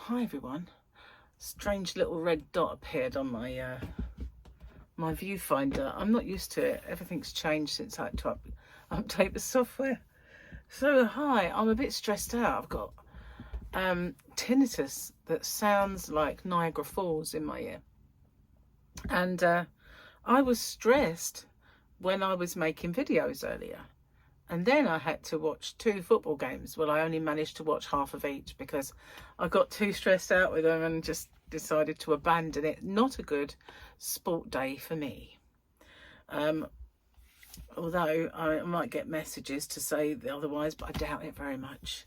Hi everyone. Strange little red dot appeared on my my viewfinder. I'm not used to it. Everything's changed since I had to update the software. So hi, I'm a bit stressed out. I've got tinnitus that sounds like Niagara Falls in my ear. And I was stressed when I was making videos earlier. And then I had to watch 2 football games. Well, I only managed to watch half of each because I got too stressed out with them and just decided to abandon it. Not a good sport day for me. Although I might get messages to say otherwise, but I doubt it very much.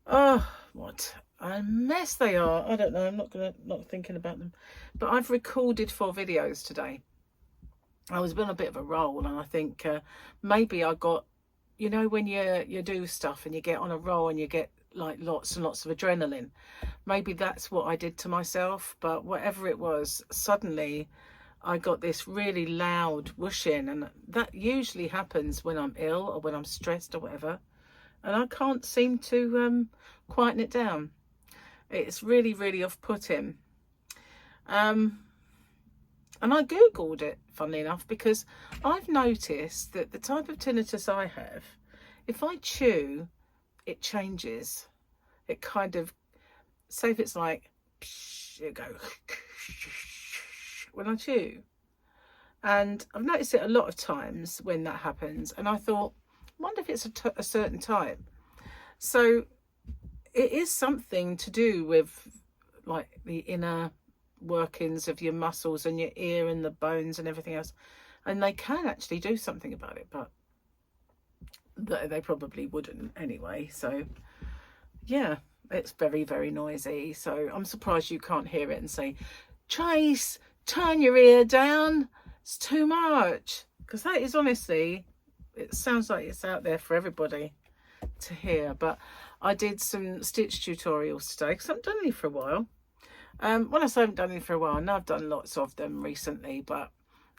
Oh, what a mess they are. I don't know. I'm not thinking about them. But I've recorded 4 videos today. I was on a bit of a roll, and I think maybe I got, you know, when you do stuff and you get on a roll and you get like lots and lots of adrenaline, maybe that's what I did to myself. But whatever it was, suddenly I got this really loud whooshing, and that usually happens when I'm ill or when I'm stressed or whatever, and I can't seem to quieten it down. It's really off-putting. And I googled it, funnily enough, because I've noticed that the type of tinnitus I have, if I chew, it changes. It kind of, say if it's like, it goes when I chew. And I've noticed it a lot of times when that happens. And I thought, I wonder if it's a certain type. So it is something to do with like the inner workings of your muscles and your ear and the bones and everything else, and they can actually do something about it, but they probably wouldn't anyway. So yeah, it's very noisy. So I'm surprised you can't hear it and say, Trace, turn your ear down, it's too much, because that is honestly, it sounds like it's out there for everybody to hear. But I did some stitch tutorials today because I haven't done any for a while. When I say I haven't done any for a while, now I've done lots of them recently, but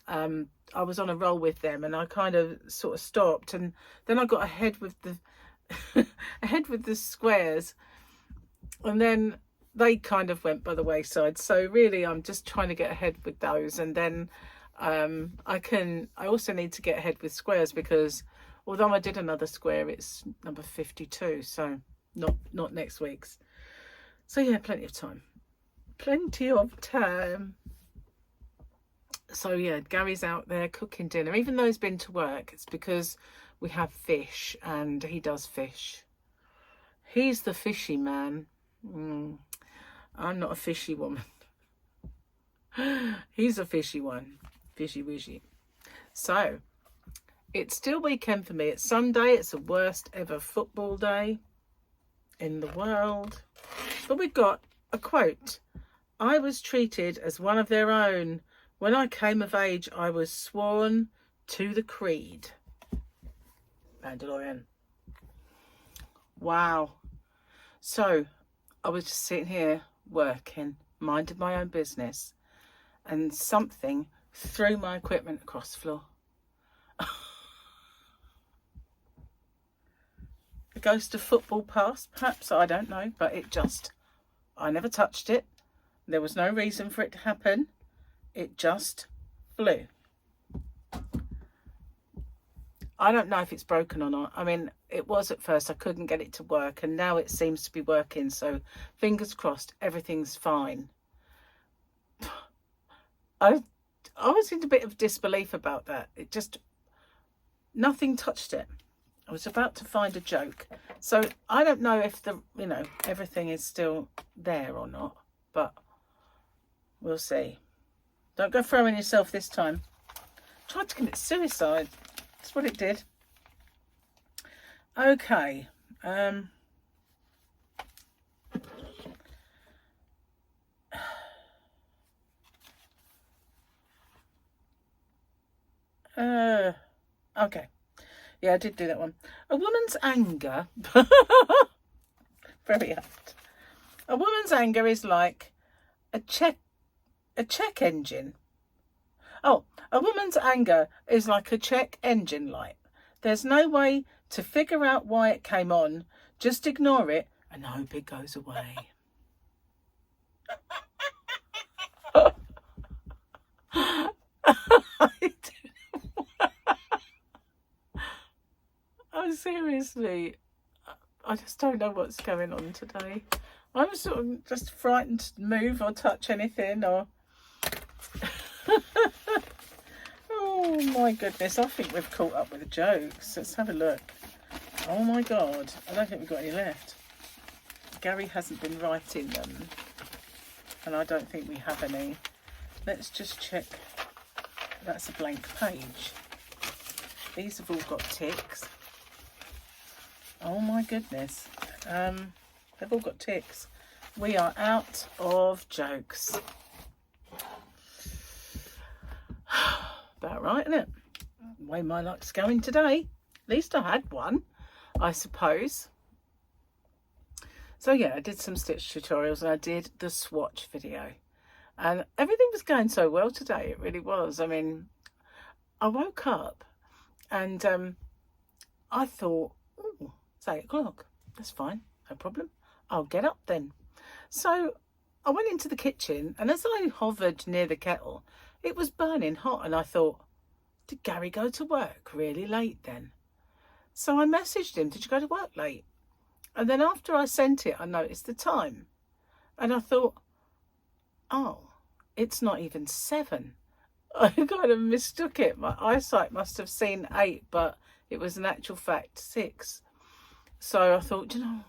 I was on a roll with them and I kind of sort of stopped, and then I got ahead with the ahead with the squares, and then they kind of went by the wayside. So really I'm just trying to get ahead with those, and then I also need to get ahead with squares, because although I did another square, it's number 52, so not next week's. So yeah, plenty of time. So yeah, Gary's out there cooking dinner. Even though he's been to work, it's because we have fish and he does fish. He's the fishy man. I'm not a fishy woman. He's a fishy one. Fishy wishy. So it's still weekend for me. It's Sunday. It's the worst ever football day in the world. But we've got a quote. I was treated as one of their own. When I came of age, I was sworn to the creed. Mandalorian. Wow. So I was just sitting here working, minding my own business, and something threw my equipment across the floor. A ghost of football past, perhaps, I don't know, but I never touched it. There was no reason for it to happen. It just flew. I don't know if it's broken or not. I mean, it was at first. I couldn't get it to work, and now it seems to be working. So fingers crossed, everything's fine. I was in a bit of disbelief about that. It just, nothing touched it. I was about to find a joke. So I don't know if everything is still there or not, but we'll see. Don't go throwing yourself this time. Tried to commit suicide. That's what it did. Okay. Okay. Yeah, I did do that one. A woman's anger. Very apt. A woman's anger is like a check engine. Oh, a woman's anger is like a check engine light. There's no way to figure out why it came on. Just ignore it and hope it goes away. Oh, seriously, I just don't know what's going on today. I'm sort of just frightened to move or touch anything or... Oh my goodness, I think we've caught up with the jokes. Let's have a look. Oh my God, I don't think we've got any left. Gary hasn't been writing them, and I don't think we have any. Let's just check. That's a blank page. These have all got ticks. Oh my goodness. They've all got ticks. We are out of jokes. About right, isn't it? The way my luck's going today. At least I had one, I suppose. So yeah, I did some stitch tutorials and I did the swatch video. And everything was going so well today, it really was. I mean, I woke up and I thought, oh, it's 8 o'clock. That's fine, no problem. I'll get up then. So I went into the kitchen, and as I hovered near the kettle, it was burning hot, and I thought, did Gary go to work really late then? So I messaged him, did you go to work late? And then after I sent it, I noticed the time. And I thought, oh, it's not even 7. I kind of mistook it. My eyesight must have seen 8, but it was in actual fact 6. So I thought, you know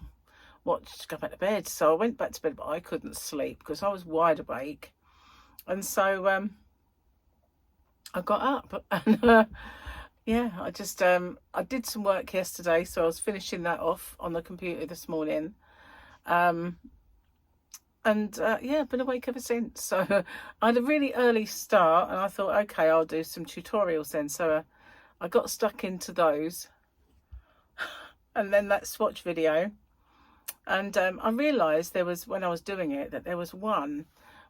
what, just go back to bed. So I went back to bed, but I couldn't sleep because I was wide awake. And so I got up and yeah, I just I did some work yesterday, so I was finishing that off on the computer this morning. Yeah, been awake ever since. So I had a really early start, and I thought, okay, I'll do some tutorials then. So I got stuck into those, and then that swatch video. And I realised there was, when I was doing it, that there was one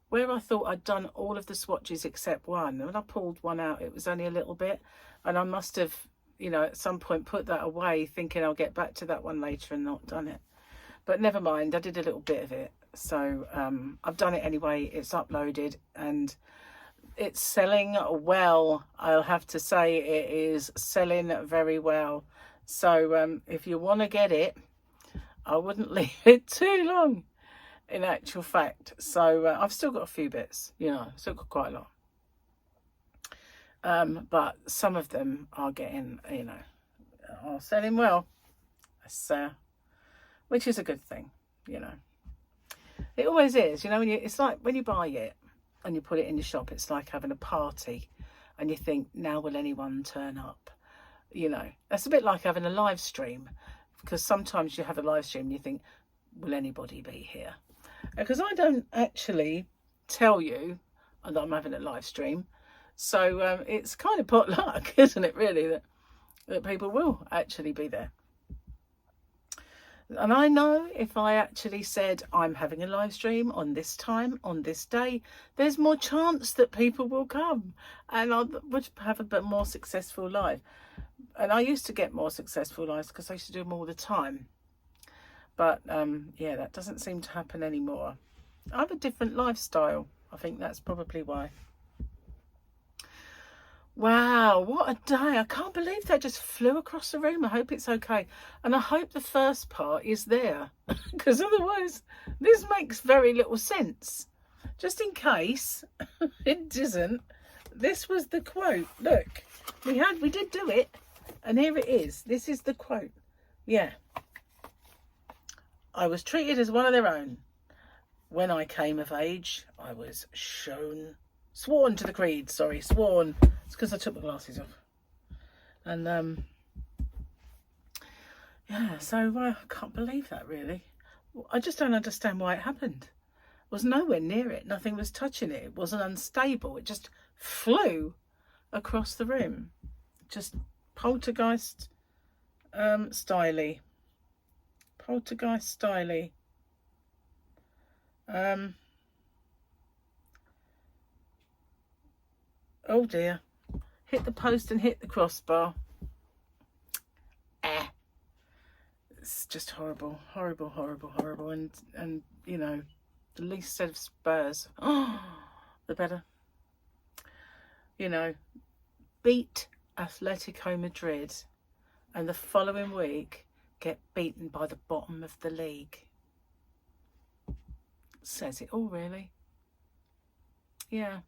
where I thought I'd done all of the swatches except one. And when I pulled one out, it was only a little bit. And I must have, you know, at some point put that away, thinking I'll get back to that one later, and not done it. But never mind, I did a little bit of it. So I've done it anyway. It's uploaded and it's selling well. I'll have to say it is selling very well. So if you want to get it, I wouldn't leave it too long, in actual fact. So I've still got a few bits, you know, still got quite a lot. But some of them are getting, you know, are selling well. So, which is a good thing, you know. It always is, you know, when it's like when you buy it and you put it in your shop, it's like having a party and you think, now will anyone turn up? You know, that's a bit like having a live stream, because sometimes you have a live stream and you think, will anybody be here? Because I don't actually tell you that I'm having a live stream. So it's kind of potluck, isn't it, really, that people will actually be there. And I know if I actually said I'm having a live stream on this time, on this day, there's more chance that people will come and I would have a bit more successful live. And I used to get more successful lives because I used to do them all the time. But yeah, that doesn't seem to happen anymore. I have a different lifestyle. I think that's probably why. Wow, what a day. I can't believe that just flew across the room. I hope it's okay. And I hope the first part is there, because otherwise this makes very little sense. Just in case it doesn't, this was the quote. Look, we did do it, and here it is. This is the quote. Yeah. I was treated as one of their own. When I came of age, I was sworn to the creed. Sorry, sworn. It's because I took my glasses off. And yeah, so I can't believe that, really. I just don't understand why it happened. I was nowhere near it. Nothing was touching it. It wasn't unstable. It just flew across the room. Just poltergeist styly. Poltergeist styly. Oh dear. Hit the post and hit the crossbar. It's just horrible, horrible, horrible, horrible. And you know, The least set of spurs. Oh, the better. You know, beat Atletico Madrid and the following week get beaten by the bottom of the league. Says it all, really. Yeah.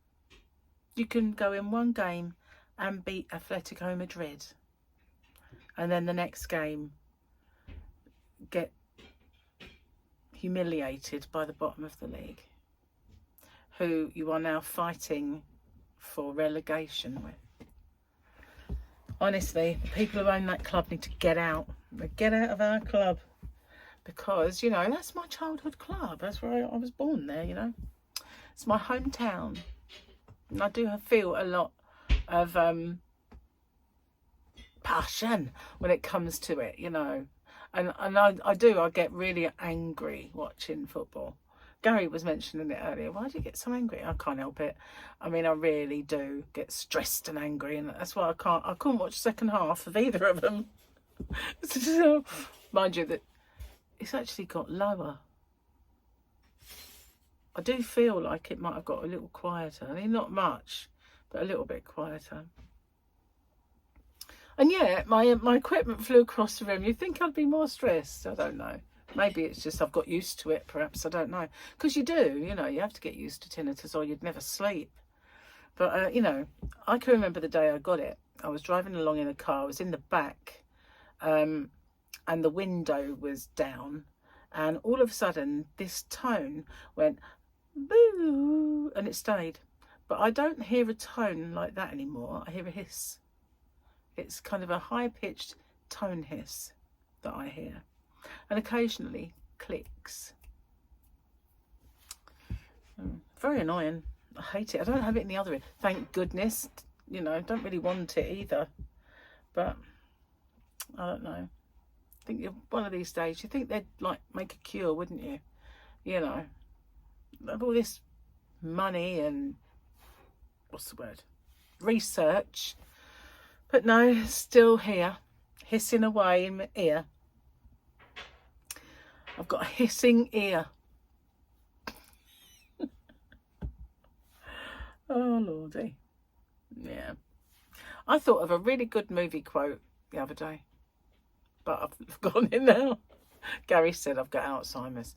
You can go in one game and beat Atletico Madrid, and then the next game get humiliated by the bottom of the league, who you are now fighting for relegation with. Honestly, the people who own that club need to get out. Get out of our club, because, you know, that's my childhood club. That's where I was born there, you know. It's my hometown. And I do feel a lot of passion when it comes to it, you know. And I get really angry watching football. Gary was mentioning it earlier. Why do you get so angry? I can't help it. I mean, I really do get stressed and angry, and that's why I couldn't watch the second half of either of them. So, mind you, that it's actually got lower. I do feel like it might have got a little quieter. I mean, not much, but a little bit quieter. And yeah, my equipment flew across the room. You'd think I'd be more stressed. I don't know. Maybe it's just I've got used to it, perhaps. I don't know. Because you do, you know, you have to get used to tinnitus or you'd never sleep. But, you know, I can remember the day I got it. I was driving along in a car. I was in the back, and the window was down. And all of a sudden, this tone went, boo, and it stayed. But I don't hear a tone like that anymore. I hear a hiss. It's kind of a high-pitched tone hiss that I hear. And occasionally clicks. Very annoying. I hate it. I don't have it in the other ear. Thank goodness. You know, I don't really want it either. But I don't know. I think one of these days, you think they'd like make a cure, wouldn't you? You know, of all this money and what's the word? Research. But no, it's still here, hissing away in my ear. I've got a hissing ear. Oh, Lordy. Yeah. I thought of a really good movie quote the other day, but I've forgotten it now. Gary said I've got Alzheimer's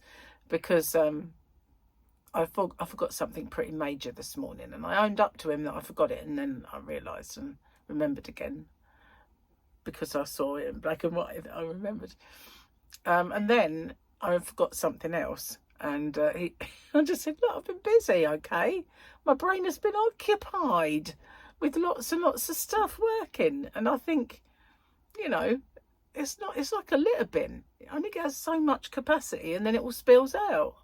because I forgot something pretty major this morning, and I owned up to him that I forgot it, and then I realised and remembered again because I saw it in black and white that I remembered. And then I forgot something else, and I just said, look, I've been busy, okay? My brain has been occupied with lots and lots of stuff working. And I think, you know, it's like a litter bin. It only has so much capacity and then it all spills out.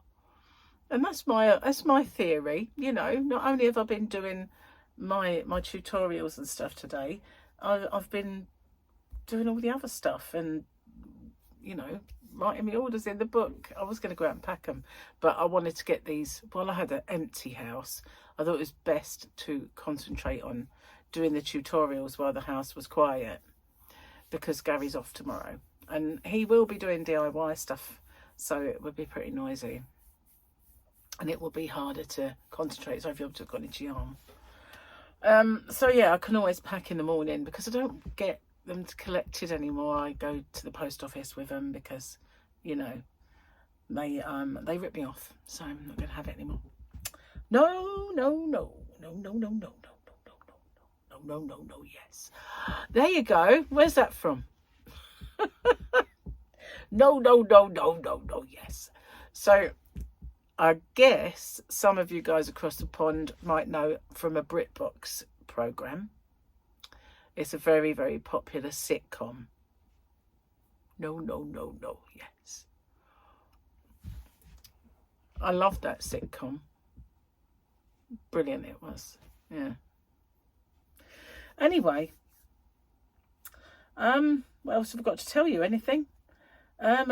And that's my theory. You know, not only have I been doing my tutorials and stuff today, I've been doing all the other stuff and, you know, writing my orders in the book. I was going to go out and pack them, but I wanted to get these. While I had an empty house, I thought it was best to concentrate on doing the tutorials while the house was quiet, because Gary's off tomorrow and he will be doing DIY stuff, so it would be pretty noisy and it will be harder to concentrate. So if you've got into your arm. So yeah, I can always pack in the morning because I don't get them collected anymore. I go to the post office with them because, you know, they rip me off, so I'm not going to have it anymore. No, yes. There you go. Where's that from? No, yes. So I guess some of you guys across the pond might know from a BritBox program. It's a very, very popular sitcom. No, yes. I loved that sitcom. Brilliant it was. Yeah. Anyway. What else have I got to tell you? Anything? I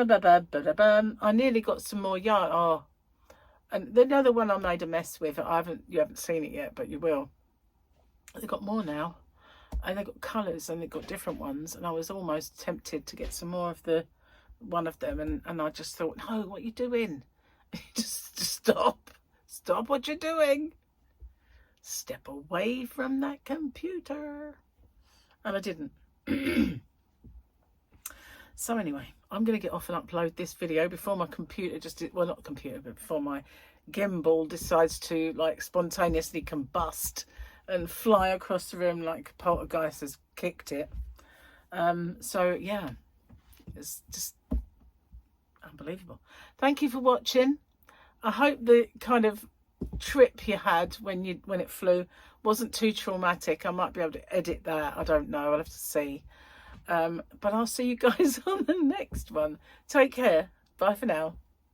nearly got some more yarn. Oh. And the other one I made a mess with, you haven't seen it yet, but you will. They've got more now. And they've got colours and they've got different ones. And I was almost tempted to get some more of one of them. And I just thought, no, what are you doing? just stop what you're doing, step away from that computer. And I didn't. So anyway, I'm going to get off and upload this video before my computer well, not computer, but before my gimbal decides to like spontaneously combust and fly across the room like poltergeist has kicked it. So yeah, it's just unbelievable. Thank you for watching. I hope the kind of trip you had when it flew wasn't too traumatic. I might be able to edit that. I don't know. I'll have to see. But I'll see you guys on the next one. Take care. Bye for now.